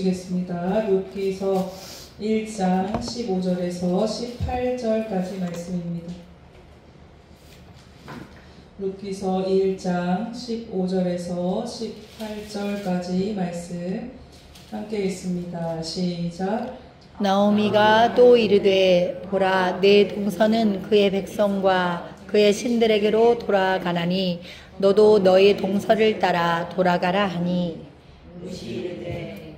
보겠습니다. 룻기서 1장 15절에서 18절까지 말씀입니다. 룻기서 1장 15절에서 18절까지 말씀 함께 읽습니다. 시작. 나오미가 또 이르되 보라 내 동서는 그의 백성과 그의 신들에게로 돌아가나니 너도 너의 동서를 따라 돌아가라 하니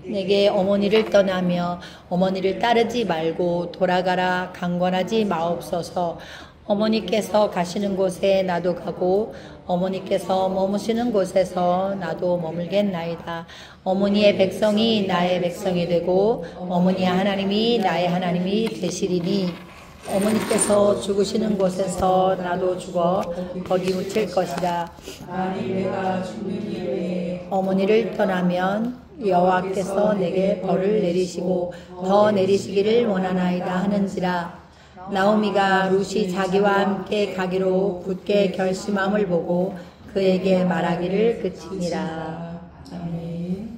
내게 어머니를 떠나며 어머니를 따르지 말고 돌아가라 강권하지 마옵소서. 어머니께서 가시는 곳에 나도 가고 어머니께서 머무시는 곳에서 나도 머물겠나이다. 어머니의 백성이 나의 백성이 되고 어머니의 하나님이 나의 하나님이 되시리니 어머니께서 죽으시는 곳에서 나도 죽어 거기 묻힐 것이다. 어머니를 떠나면 여호와께서 내게 벌을 내리시고 더 내리시기를 원하나이다 하는지라. 나오미가 룻이 자기와 함께 가기로 굳게 결심함을 보고 그에게 말하기를 그치니라. 아멘.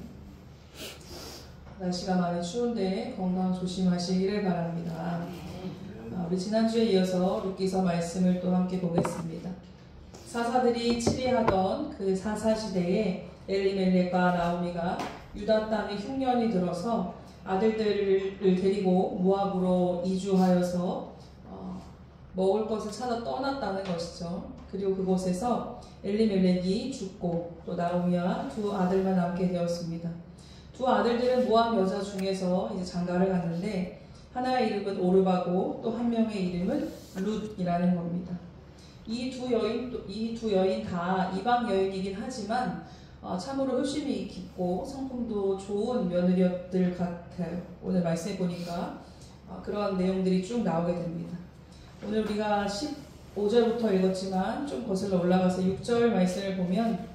날씨가 많이 추운데 건강 조심하시기를 바랍니다. 우리 지난주에 이어서 룻기서 말씀을 또 함께 보겠습니다. 사사들이 치리하던 그 사사시대에 엘리멜렉과 나오미가 유다 땅에 흉년이 들어서 아들들을 데리고 모압으로 이주하여서 먹을 것을 찾아 떠났다는 것이죠. 그리고 그곳에서 엘리멜렉이 죽고 또 나오미와 두 아들만 남게 되었습니다. 두 아들들은 모압 여자 중에서 이제 장가를 갔는데 하나의 이름은 오르바고 또 한 명의 이름은 룻이라는 겁니다. 이 두 여인 다 이방 여인이긴 하지만 참으로 효심이 깊고 성품도 좋은 며느리들 같아요. 오늘 말씀해 보니까 그런 내용들이 쭉 나오게 됩니다. 오늘 우리가 15절부터 읽었지만 좀 거슬러 올라가서 6절 말씀을 보면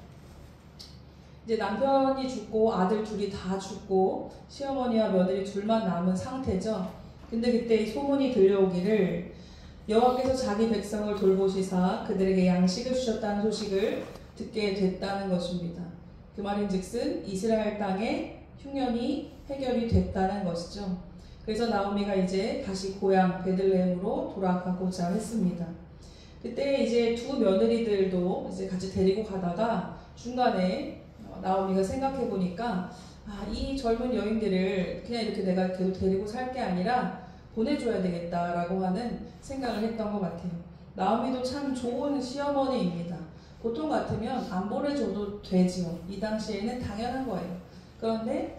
이제 남편이 죽고 아들 둘이 다 죽고 시어머니와 며느리 둘만 남은 상태죠. 근데 그때 소문이 들려오기를 여호와께서 자기 백성을 돌보시사 그들에게 양식을 주셨다는 소식을 듣게 됐다는 것입니다. 그 말인즉슨 이스라엘 땅에 흉년이 해결이 됐다는 것이죠. 그래서 나오미가 이제 다시 고향 베들레헴으로 돌아가고자 했습니다. 그때 이제 두 며느리들도 이제 같이 데리고 가다가 중간에 나오미가 생각해 보니까 이 젊은 여인들을 그냥 이렇게 내가 계속 데리고 살 게 아니라 보내줘야 되겠다라고 하는 생각을 했던 것 같아요. 나오미도 참 좋은 시어머니입니다. 보통 같으면 안 보내줘도 되지요. 이 당시에는 당연한 거예요. 그런데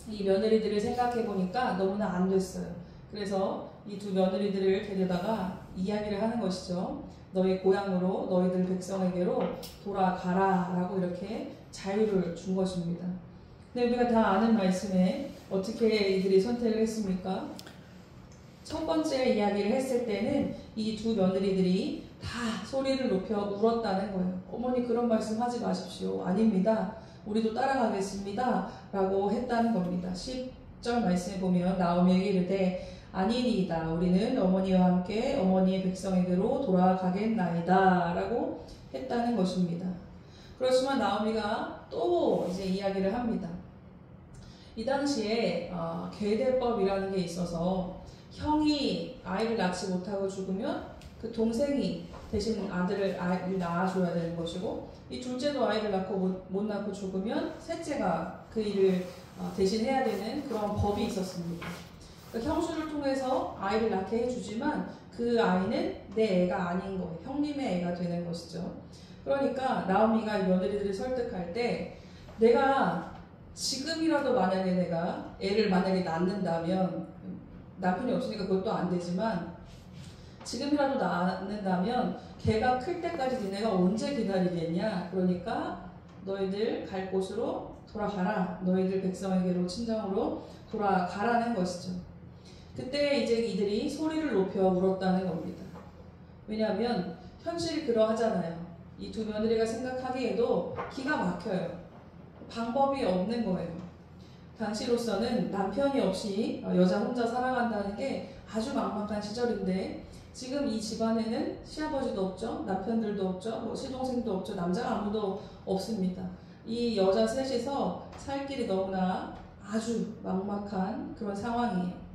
이 며느리들을 생각해 보니까 너무나 안 됐어요. 그래서 이 두 며느리들을 데려다가 이야기를 하는 것이죠. 너희 고향으로 너희들 백성에게로 돌아가라 라고 이렇게 자유를 준 것입니다. 근데 우리가 다 아는 말씀에 어떻게 이들이 선택을 했습니까? 첫 번째 이야기를 했을 때는 이 두 며느리들이 다 소리를 높여 울었다는 거예요. 어머니 그런 말씀 하지 마십시오. 아닙니다. 우리도 따라가겠습니다. 라고 했다는 겁니다. 10절 말씀에 보면 나오미에게 이르되 아니니이다. 우리는 어머니와 함께 어머니의 백성에게로 돌아가겠나이다. 라고 했다는 것입니다. 그렇지만 나오미가 또 이제 이야기를 합니다. 이 당시에 계대법이라는 게 있어서 형이 아이를 낳지 못하고 죽으면 그 동생이 대신 아이를 낳아줘야 되는 것이고 이 둘째도 아이를 낳고 못 낳고 죽으면 셋째가 그 일을 대신 해야 되는 그런 법이 있었습니다. 그러니까 형수를 통해서 아이를 낳게 해주지만 그 아이는 내 애가 아닌 거예요. 형님의 애가 되는 것이죠. 그러니까 나오미가 며느리들을 설득할 때 내가 지금이라도 만약에 내가 애를 만약에 낳는다면 남편이 없으니까 그것도 안 되지만 지금이라도 낳는다면 걔가 클 때까지 니네가 언제 기다리겠냐. 그러니까 너희들 갈 곳으로 돌아가라. 너희들 백성에게로 친정으로 돌아가라는 것이죠. 그때 이제 이들이 소리를 높여 울었다는 겁니다. 왜냐하면 현실이 그러하잖아요. 이 두 며느리가 생각하기에도 기가 막혀요. 방법이 없는 거예요. 당시로서는 남편이 없이 여자 혼자 살아간다는 게 아주 막막한 시절인데 지금 이 집안에는 시아버지도 없죠. 남편들도 없죠. 뭐 시동생도 없죠. 남자가 아무도 없습니다. 이 여자 셋이서 살 길이 너무나 아주 막막한 그런 상황이에요.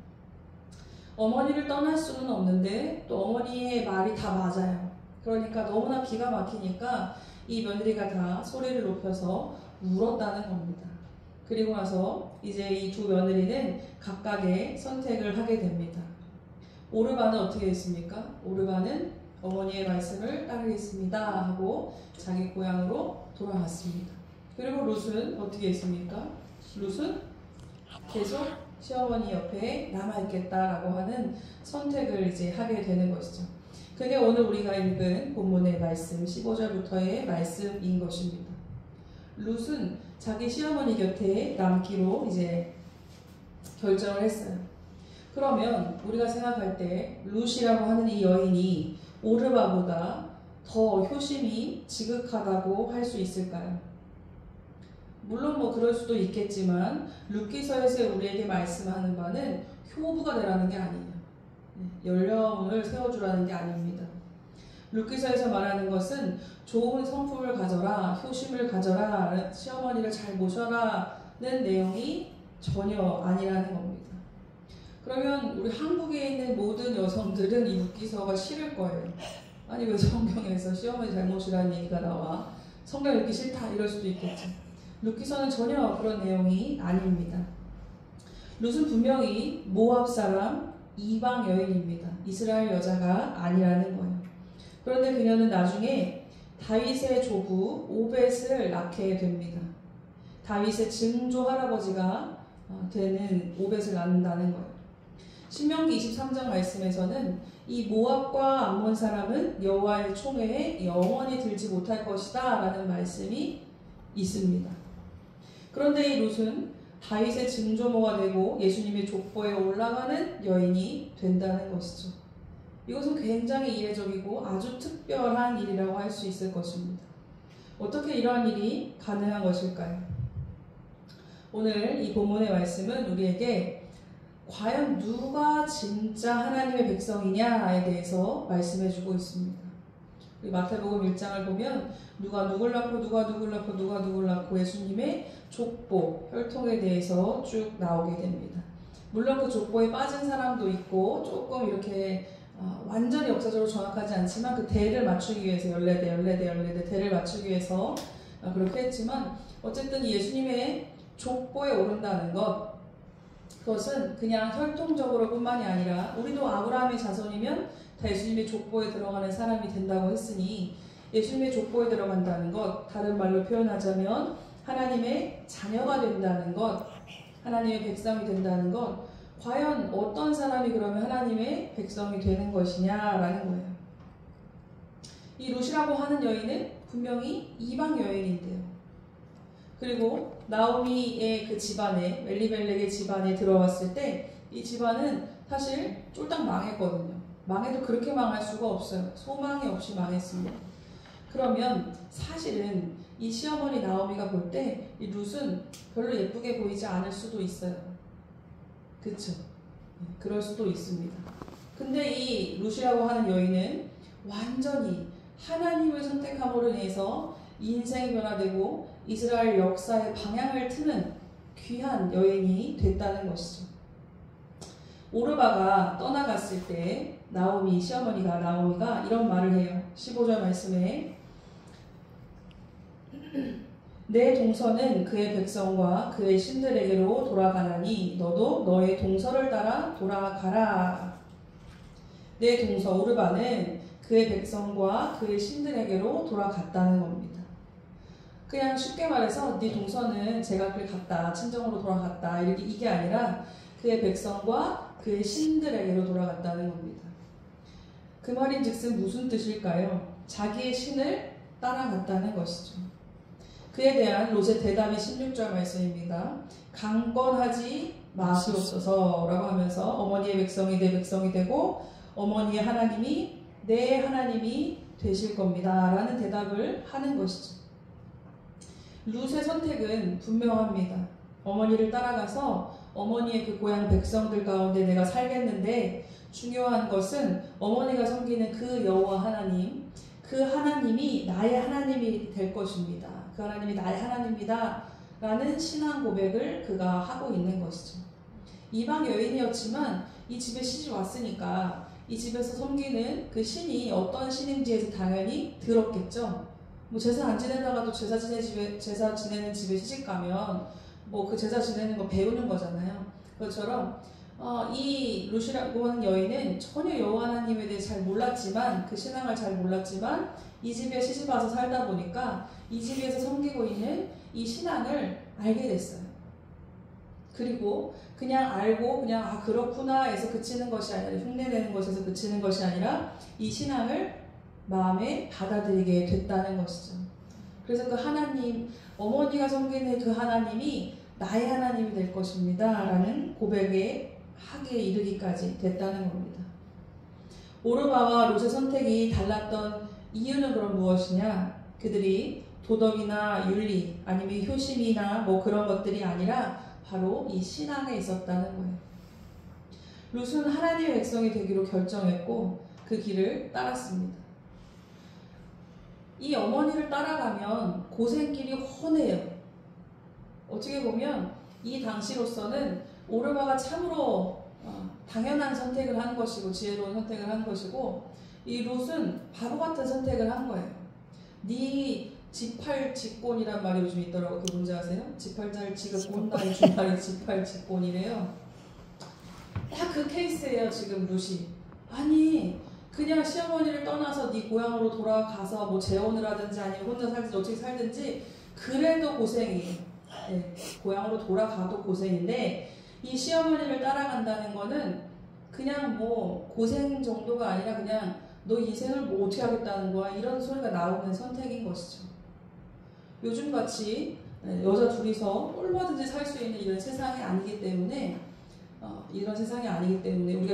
어머니를 떠날 수는 없는데 또 어머니의 말이 다 맞아요. 그러니까 너무나 기가 막히니까 이 며느리가 다 소리를 높여서 울었다는 겁니다. 그리고 나서 이제 이 두 며느리는 각각의 선택을 하게 됩니다. 오르바는 어떻게 했습니까? 오르바는 어머니의 말씀을 따르겠습니다 하고 자기 고향으로 돌아갔습니다. 그리고 룻은 어떻게 했습니까? 룻은 계속 시어머니 옆에 남아있겠다라고 하는 선택을 이제 하게 되는 것이죠. 그게 오늘 우리가 읽은 본문의 말씀 15절부터의 말씀인 것입니다. 룻은 자기 시어머니 곁에 남기로 이제 결정을 했어요. 그러면 우리가 생각할 때 룻이라고 하는 이 여인이 오르바보다 더 효심이 지극하다고 할 수 있을까요? 물론 뭐 그럴 수도 있겠지만 룻기서에서 우리에게 말씀하는 바는 효부가 되라는 게 아니에요. 연령을 세워주라는 게 아닙니다. 룻기서에서 말하는 것은 좋은 성품을 가져라, 효심을 가져라, 시어머니를 잘 모셔라는 내용이 전혀 아니라는 겁니다. 그러면 우리 한국에 있는 모든 여성들은 이 룻기서가 싫을 거예요. 아니 왜 성경에서 시어머니 잘 모시라는 얘기가 나와? 성경 읽기 싫다 이럴 수도 있겠죠. 룻기서는 전혀 그런 내용이 아닙니다. 룻은 분명히 모압 사람 이방 여인입니다. 이스라엘 여자가 아니라는 거예요. 그런데 그녀는 나중에 다윗의 조부 오벳을 낳게 됩니다. 다윗의 증조 할아버지가 되는 오벳을 낳는다는 거예요. 신명기 23장 말씀에서는 이 모압과 암몬 사람은 여호와의 총회에 영원히 들지 못할 것이다 라는 말씀이 있습니다. 그런데 이 룻은 다윗의 증조모가 되고 예수님의 족보에 올라가는 여인이 된다는 것이죠. 이것은 굉장히 이례적이고 아주 특별한 일이라고 할 수 있을 것입니다. 어떻게 이러한 일이 가능한 것일까요? 오늘 이 본문의 말씀은 우리에게 과연 누가 진짜 하나님의 백성이냐에 대해서 말씀해주고 있습니다. 우리 마태복음 1장을 보면 누가 누굴 낳고 예수님의 족보, 혈통에 대해서 쭉 나오게 됩니다. 물론 그 족보에 빠진 사람도 있고 조금 이렇게 완전히 역사적으로 정확하지 않지만 그 대를 맞추기 위해서 14대 대를 맞추기 위해서 그렇게 했지만 어쨌든 예수님의 족보에 오른다는 것, 그것은 그냥 혈통적으로 뿐만이 아니라 우리도 아브라함의 자손이면 다 예수님의 족보에 들어가는 사람이 된다고 했으니 예수님의 족보에 들어간다는 것, 다른 말로 표현하자면 하나님의 자녀가 된다는 것, 하나님의 백성이 된다는 것, 과연 어떤 사람이 그러면 하나님의 백성이 되는 것이냐라는 거예요. 이 룻이라고 하는 여인은 분명히 이방 여인인데요. 그리고 나오미의 그 집안에, 엘리멜렉의 집안에 들어왔을 때 이 집안은 사실 쫄딱 망했거든요. 망해도 그렇게 망할 수가 없어요. 소망이 없이 망했습니다. 그러면 사실은 이 시어머니 나오미가 볼 때 이 룻은 별로 예쁘게 보이지 않을 수도 있어요. 그쵸? 그럴 수도 있습니다. 근데 이 룻이라고 하는 여인은 완전히 하나님을 선택함으로 인해서 인생이 변화되고 이스라엘 역사의 방향을 트는 귀한 여인이 됐다는 것이죠. 오르바가 떠나갔을 때 나오미가 이런 말을 해요. 15절 말씀에 내 동서는 그의 백성과 그의 신들에게로 돌아가나니 너도 너의 동서를 따라 돌아가라. 내 동서 오르바는 그의 백성과 그의 신들에게로 돌아갔다는 겁니다. 그냥 쉽게 말해서 네 동서는 제각길 갔다, 친정으로 돌아갔다 이게 아니라 그의 백성과 그의 신들에게로 돌아갔다는 겁니다. 그 말인즉슨 무슨 뜻일까요? 자기의 신을 따라갔다는 것이죠. 그에 대한 롯의 대답이 16절 말씀입니다. 강권하지 마시옵소서 라고 하면서 어머니의 백성이 내 백성이 되고 어머니의 하나님이 내 하나님이 되실 겁니다 라는 대답을 하는 것이죠. 룻의 선택은 분명합니다. 어머니를 따라가서 어머니의 그 고향 백성들 가운데 내가 살겠는데 중요한 것은 어머니가 섬기는 그 여호와 하나님, 그 하나님이 나의 하나님이 될 것입니다. 그 하나님이 나의 하나님이다 라는 신앙 고백을 그가 하고 있는 것이죠. 이방 여인이었지만 이 집에 시집 왔으니까 이 집에서 섬기는 그 신이 어떤 신인지에서 당연히 들었겠죠. 뭐 제사 안 지내다가도 제사 지내는 집에 시집 가면 뭐 그 제사 지내는 거 배우는 거잖아요. 그것처럼 이 루시라고 하는 여인은 전혀 여호와 하나님에 대해 잘 몰랐지만, 그 신앙을 잘 몰랐지만 이 집에 시집 와서 살다 보니까 이 집에서 섬기고 있는 이 신앙을 알게 됐어요. 그리고 그냥 알고 그냥 그렇구나 해서 그치는 것이 아니라, 흉내내는 것에서 그치는 것이 아니라 이 신앙을 마음에 받아들이게 됐다는 것이죠. 그래서 그 하나님, 어머니가 섬기는 그 하나님이 나의 하나님이 될 것입니다 라는 고백에 하기에 이르기까지 됐다는 겁니다. 오르바와 롯의 선택이 달랐던 이유는 그럼 무엇이냐? 그들이 도덕이나 윤리 아니면 효심이나 뭐 그런 것들이 아니라 바로 이 신앙에 있었다는 거예요. 롯은 하나님의 백성이 되기로 결정했고 그 길을 따랐습니다. 이 어머니를 따라가면 고생길이 훤해요. 어떻게 보면 이 당시로서는 오르바가 참으로 당연한 선택을 한 것이고 지혜로운 선택을 한 것이고, 이 롯은 바보 같은 선택을 한 거예요. 네 지팔직곤이란 말이 요즘 있더라고요. 그 뭔지 아세요? 지팔잘 지급곤, 주말이 지팔직곤이래요. 딱 그 케이스예요 지금 롯이. 아니 그냥 시어머니를 떠나서 네 고향으로 돌아가서 뭐 재혼을 하든지 아니면 혼자 살든지 어떻게 살든지 그래도 고생이에요. 네, 고향으로 돌아가도 고생인데 이 시어머니를 따라간다는 거는 그냥 뭐 고생 정도가 아니라 그냥 너 인생을 뭐 어떻게 하겠다는 거야, 이런 소리가 나오는 선택인 것이죠. 요즘같이 여자 둘이서 얼마든지 살 수 있는 이런 세상이 아니기 때문에 우리가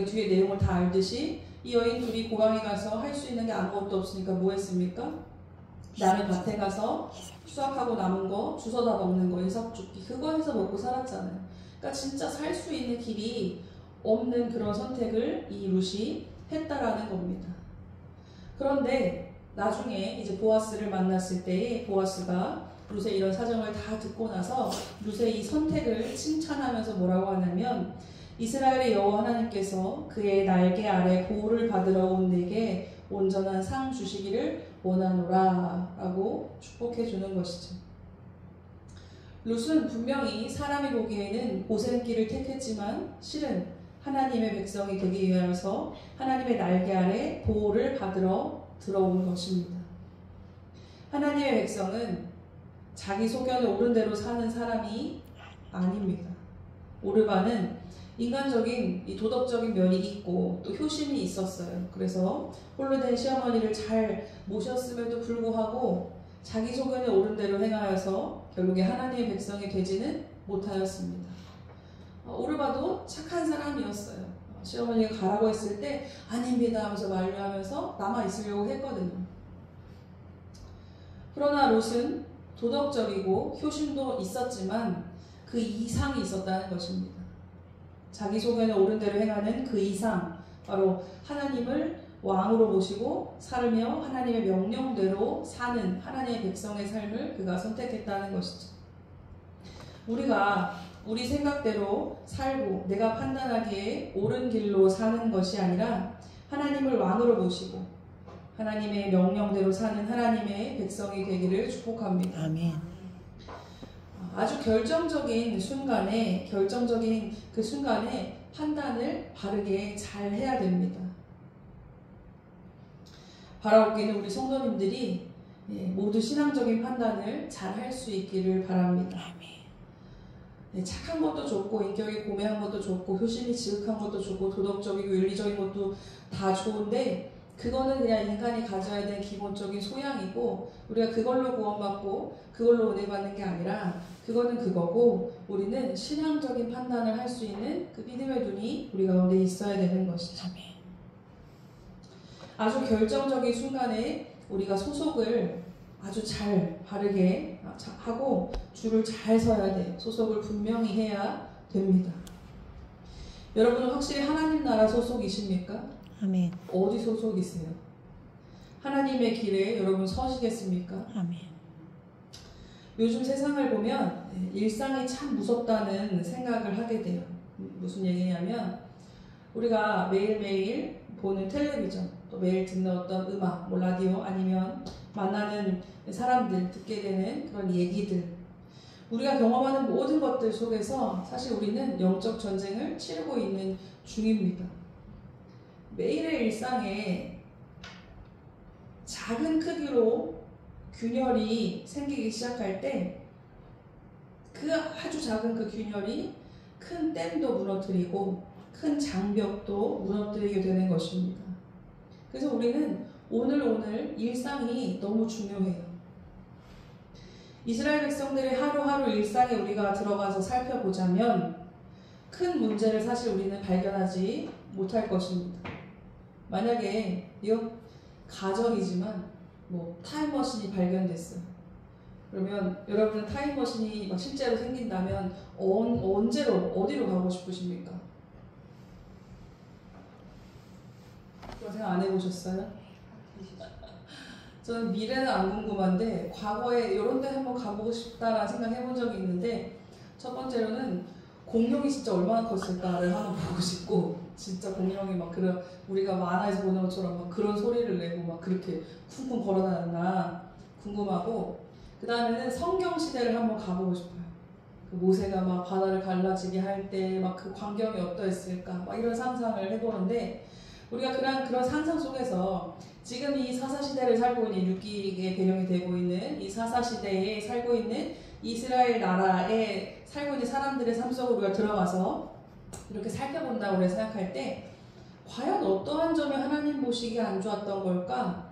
뒤에 내용을 다 알듯이 이 여인 둘이 고향에 가서 할 수 있는 게 아무것도 없으니까 뭐 했습니까? 남의 밭에 가서 수확하고 남은 거 주워다 먹는 거, 일석줍기, 그거 해서 먹고 살았잖아요. 그러니까 진짜 살 수 있는 길이 없는 그런 선택을 이 롯이 했다라는 겁니다. 그런데 나중에 이제 보아스를 만났을 때에 보아스가 롯의 이런 사정을 다 듣고 나서 롯의 이 선택을 칭찬하면서 뭐라고 하냐면, 이스라엘의 여호와 하나님께서 그의 날개 아래 보호를 받으러 온 내게 온전한 상 주시기를 원하노라 라고 축복해 주는 것이죠. 롯은 분명히 사람이 보기에는 고생길을 택했지만 실은 하나님의 백성이 되기 위해서 하나님의 날개 아래 보호를 받으러 들어온 것입니다. 하나님의 백성은 자기 소견에 옳은 대로 사는 사람이 아닙니다. 오르바는 인간적인 이 도덕적인 면이 있고 또 효심이 있었어요. 그래서 홀로 된 시어머니를 잘 모셨음에도 불구하고 자기 소견에 옳은 대로 행하여서 결국에 하나님의 백성이 되지는 못하였습니다. 오르바도 착한 사람이었어요. 시어머니가 가라고 했을 때 아닙니다 하면서 만류하면서 남아있으려고 했거든요. 그러나 롯은 도덕적이고 효심도 있었지만 그 이상이 있었다는 것입니다. 자기 소견에 옳은 대로 행하는 그 이상, 바로 하나님을 왕으로 모시고 살며 하나님의 명령대로 사는 하나님의 백성의 삶을 그가 선택했다는 것이죠. 우리가 우리 생각대로 살고 내가 판단하기에 옳은 길로 사는 것이 아니라 하나님을 왕으로 모시고 하나님의 명령대로 사는 하나님의 백성이 되기를 축복합니다. 아멘. 아주 결정적인 그 순간에 판단을 바르게 잘 해야 됩니다. 바라옵기는 우리 성도님들이 모두 신앙적인 판단을 잘 할 수 있기를 바랍니다. 착한 것도 좋고 인격이 고매한 것도 좋고 효심이 지극한 것도 좋고 도덕적이고 윤리적인 것도 다 좋은데 그거는 그냥 인간이 가져야 되는 기본적인 소양이고 우리가 그걸로 구원받고 그걸로 은혜 받는 게 아니라 그거는 그거고 우리는 신앙적인 판단을 할 수 있는 그 믿음의 눈이 우리 가운데 있어야 되는 것이죠. 아주 결정적인 순간에 우리가 소속을 아주 잘 바르게 하고 줄을 잘 서야 돼. 소속을 분명히 해야 됩니다. 여러분은 확실히 하나님 나라 소속이십니까? 아멘. 어디 소속이세요? 하나님의 길에 여러분 서시겠습니까? 아멘. 요즘 세상을 보면 일상이 참 무섭다는 생각을 하게 돼요. 무슨 얘기냐면 우리가 매일매일 보는 텔레비전, 또 매일 듣는 어떤 음악, 뭐 라디오 아니면 만나는 사람들, 듣게 되는 그런 얘기들, 우리가 경험하는 모든 것들 속에서 사실 우리는 영적 전쟁을 치르고 있는 중입니다. 매일의 일상에 작은 크기로 균열이 생기기 시작할 때 그 아주 작은 그 균열이 큰 댐도 무너뜨리고 큰 장벽도 무너뜨리게 되는 것입니다. 그래서 우리는 오늘 일상이 너무 중요해요. 이스라엘 백성들의 하루하루 일상에 우리가 들어가서 살펴보자면 큰 문제를 사실 우리는 발견하지 못할 것입니다. 만약에 이거 가정이지만 뭐 타임머신이 발견됐어요. 그러면 여러분은 타임머신이 막 실제로 생긴다면 언제로 어디로 가고 싶으십니까? 그런 생각 안 해보셨어요? 저는 미래는 안 궁금한데 과거에 이런 데 한번 가보고 싶다라는 생각 해본 적이 있는데, 첫 번째로는 공룡이 진짜 얼마나 컸을까를 한번 보고 싶고, 진짜 공룡이 막 그런 우리가 만화에서 보는 것처럼 막 그런 소리를 내고 막 그렇게 쿵쿵 걸어다녔나 궁금하고, 그 다음에는 성경 시대를 한번 가보고 싶어요. 그 모세가 막 바다를 갈라지게 할 때 막 그 광경이 어떠했을까 막 이런 상상을 해보는데, 우리가 그런 상상 속에서 지금 이 사사시대를 살고 있는 육기의 배경이 되고 있는 이 사사시대에 살고 있는 이스라엘 나라에 살고 있는 사람들의 삶 속으로 우리가 들어가서 이렇게 살펴본다고 우리가 생각할 때 과연 어떠한 점이 하나님 보시기에 안 좋았던 걸까?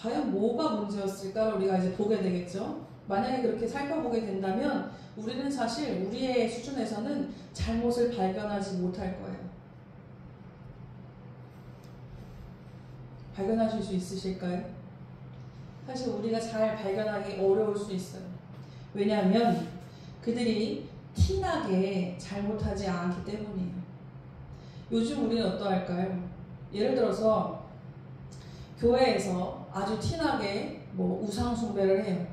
과연 뭐가 문제였을까를 우리가 이제 보게 되겠죠. 만약에 그렇게 살펴보게 된다면 우리는 사실 우리의 수준에서는 잘못을 발견하지 못할 거예요. 발견하실 수 있으실까요? 사실 우리가 잘 발견하기 어려울 수 있어요. 왜냐하면 그들이 티나게 잘못하지 않기 때문이에요. 요즘 우리는 어떠할까요? 예를 들어서 교회에서 아주 티나게 뭐 우상 숭배를 해요.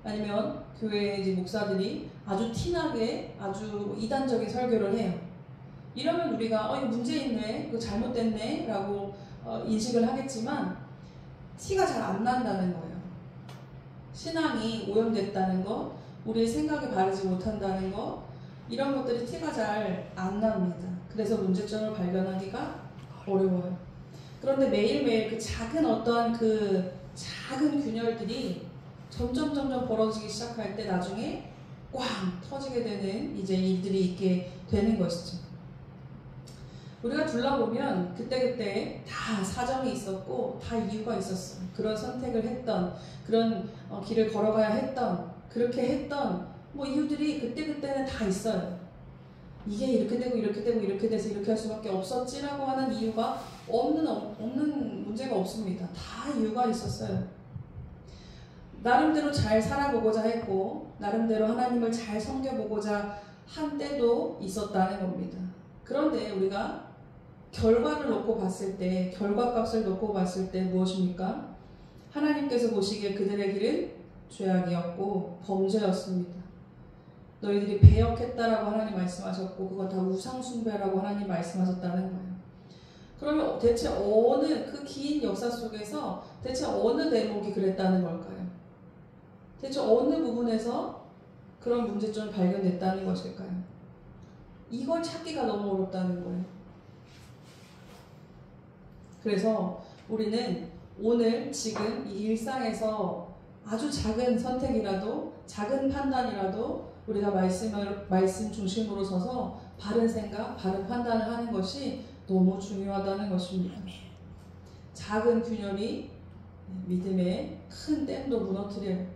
아니면 교회 이제 목사들이 아주 티나게 아주 이단적인 설교를 해요. 이러면 우리가 이거 문제 있네, 이거 잘못됐네 라고 인식을 하겠지만 티가 잘 안 난다는 거예요. 신앙이 오염됐다는 거, 우리의 생각이 바르지 못한다는 거, 이런 것들이 티가 잘 안 납니다. 그래서 문제점을 발견하기가 어려워요. 그런데 매일매일 그 작은 어떠한 그 작은 균열들이 점점 벌어지기 시작할 때 나중에 꽝 터지게 되는 이제 일들이 있게 되는 것이죠. 우리가 둘러보면 그때그때 다 사정이 있었고 다 이유가 있었어요. 그런 선택을 했던, 그런 길을 걸어가야 했던, 그렇게 했던 뭐 이유들이 그때그때는 다 있어요. 이게 이렇게 되고 이렇게 되고 이렇게 돼서 이렇게 할 수밖에 없었지라고 하는 이유가 없는 문제가 없습니다. 다 이유가 있었어요. 나름대로 잘 살아보고자 했고 나름대로 하나님을 잘 섬겨보고자 한 때도 있었다는 겁니다. 그런데 우리가 결과를 놓고 봤을 때, 결과값을 놓고 봤을 때 무엇입니까? 하나님께서 보시기에 그들의 길은 죄악이었고 범죄였습니다. 너희들이 배역했다라고 하나님 말씀하셨고 그거 다 우상숭배라고 하나님 말씀하셨다는 거예요. 그러면 대체 그 긴 역사 속에서 대체 어느 대목이 그랬다는 걸까요? 대체 어느 부분에서 그런 문제점이 발견됐다는 것일까요? 이걸 찾기가 너무 어렵다는 거예요. 그래서 우리는 오늘 지금 이 일상에서 아주 작은 선택이라도, 작은 판단이라도 우리가 말씀 중심으로 서서 바른 생각, 바른 판단을 하는 것이 너무 중요하다는 것입니다. 작은 균열이 믿음의 큰 댐도 무너뜨려요.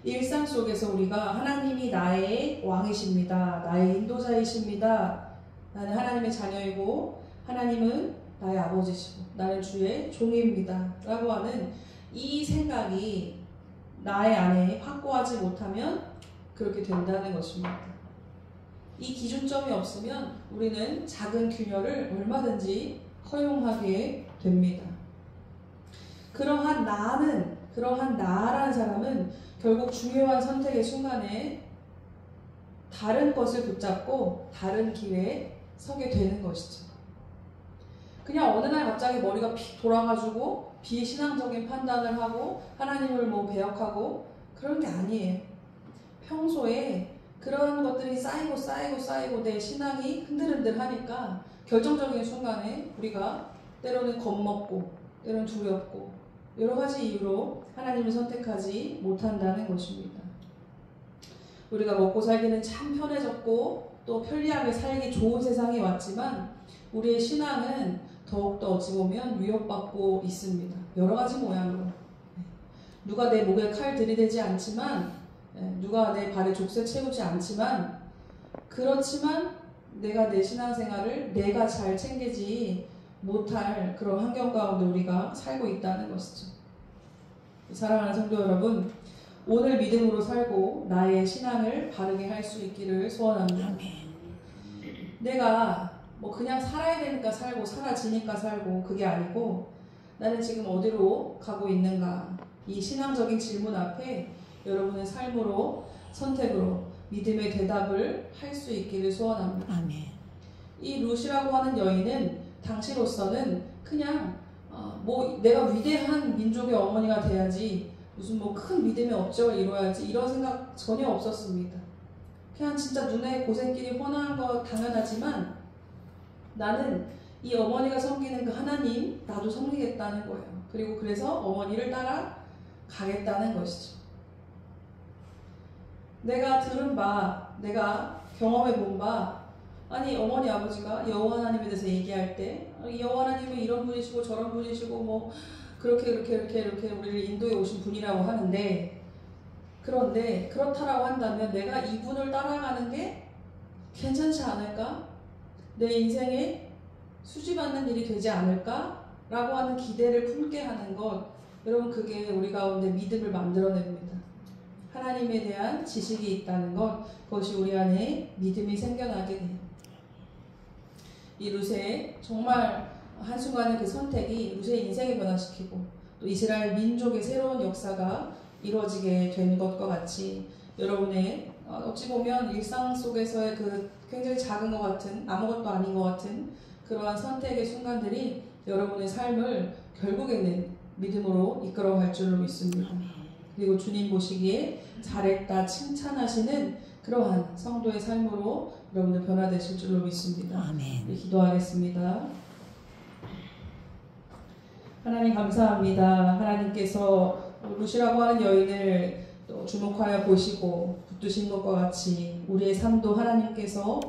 일상 속에서 우리가 하나님이 나의 왕이십니다. 나의 인도자이십니다. 나는 하나님의 자녀이고 하나님은 나의 아버지시고 나는 주의 종입니다. 라고 하는 이 생각이 나의 안에 확고하지 못하면 그렇게 된다는 것입니다. 이 기준점이 없으면 우리는 작은 균열을 얼마든지 허용하게 됩니다. 그러한 나는 그러한 나라는 사람은 결국 중요한 선택의 순간에 다른 것을 붙잡고 다른 길에 서게 되는 것이죠. 그냥 어느 날 갑자기 머리가 픽 돌아가지고 비신앙적인 판단을 하고 하나님을 배역하고 그런 게 아니에요. 평소에 그런 것들이 쌓이고 내 신앙이 흔들흔들하니까 결정적인 순간에 우리가 때로는 겁먹고 때로는 두렵고 여러 가지 이유로 하나님을 선택하지 못한다는 것입니다. 우리가 먹고 살기는 참 편해졌고 또 편리하게 살기 좋은 세상이 왔지만 우리의 신앙은 더욱더 어찌 보면 위협받고 있습니다. 여러 가지 모양으로. 누가 내 목에 칼 들이대지 않지만, 누가 내 발에 족쇄 채우지 않지만, 그렇지만 내가 내 신앙생활을 내가 잘 챙기지 못할 그런 환경 가운데 우리가 살고 있다는 것이죠. 사랑하는 성도 여러분, 오늘 믿음으로 살고 나의 신앙을 바르게 할 수 있기를 소원합니다. 내가 그냥 살아야 되니까 살고 사라지니까 살고 그게 아니고 나는 지금 어디로 가고 있는가, 이 신앙적인 질문 앞에 여러분의 삶으로 선택으로 믿음의 대답을 할 수 있기를 소원합니다. 아멘. 이 룻이라고 하는 여인은 당시로서는 그냥 내가 위대한 민족의 어머니가 돼야지, 무슨 큰 믿음의 업적을 이루어야지 이런 생각 전혀 없었습니다. 그냥 진짜 눈에 고생길이 훤한 거 당연하지만 나는 이 어머니가 섬기는 그 하나님 나도 섬기겠다는 거예요. 그리고 그래서 어머니를 따라 가겠다는 것이죠. 내가 들은 바, 내가 경험해 본 바, 아니 어머니 아버지가 여호와 하나님에 대해서 얘기할 때 여호와 하나님은 이런 분이시고 저런 분이시고 그렇게 우리를 인도해 오신 분이라고 하는데, 그런데 그렇다라고 한다면 내가 이분을 따라가는 게 괜찮지 않을까? 내 인생에 수지받는 일이 되지 않을까? 라고 하는 기대를 품게 하는 것, 여러분 그게 우리 가운데 믿음을 만들어냅니다. 하나님에 대한 지식이 있다는 것, 그것이 우리 안에 믿음이 생겨나게 돼요. 이 룻의 정말 한순간의 그 선택이 룻의 인생을 변화시키고 또 이스라엘 민족의 새로운 역사가 이루어지게 된 것과 같이 여러분의 어찌 보면 일상 속에서의 그 굉장히 작은 것 같은, 아무것도 아닌 것 같은 그러한 선택의 순간들이 여러분의 삶을 결국에는 믿음으로 이끌어갈 줄로 믿습니다. 그리고 주님 보시기에 잘했다 칭찬하시는 그러한 성도의 삶으로 여러분들 변화되실 줄로 믿습니다. 아멘. 우리 기도하겠습니다. 하나님 감사합니다. 하나님께서 룻이라고 하는 여인을 또 주목하여 보시고 붙드신 것과 같이 우리의 삶도 하나님께서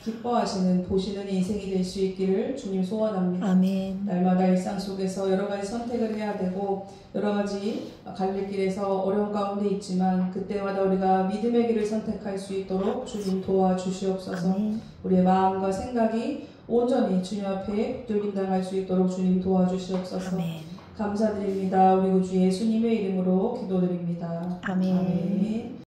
기뻐하시는 보시는 인생이 될 수 있기를 주님 소원합니다. 아멘. 날마다 일상 속에서 여러 가지 선택을 해야 되고 여러 가지 갈릴 길에서 어려운 가운데 있지만 그때마다 우리가 믿음의 길을 선택할 수 있도록 주님 도와주시옵소서. 아멘. 우리의 마음과 생각이 온전히 주님 앞에 붙들림 당할 수 있도록 주님 도와주시옵소서. 아멘. 감사드립니다. 우리 구주 예수님의 이름으로 기도드립니다. 아멘. 아멘.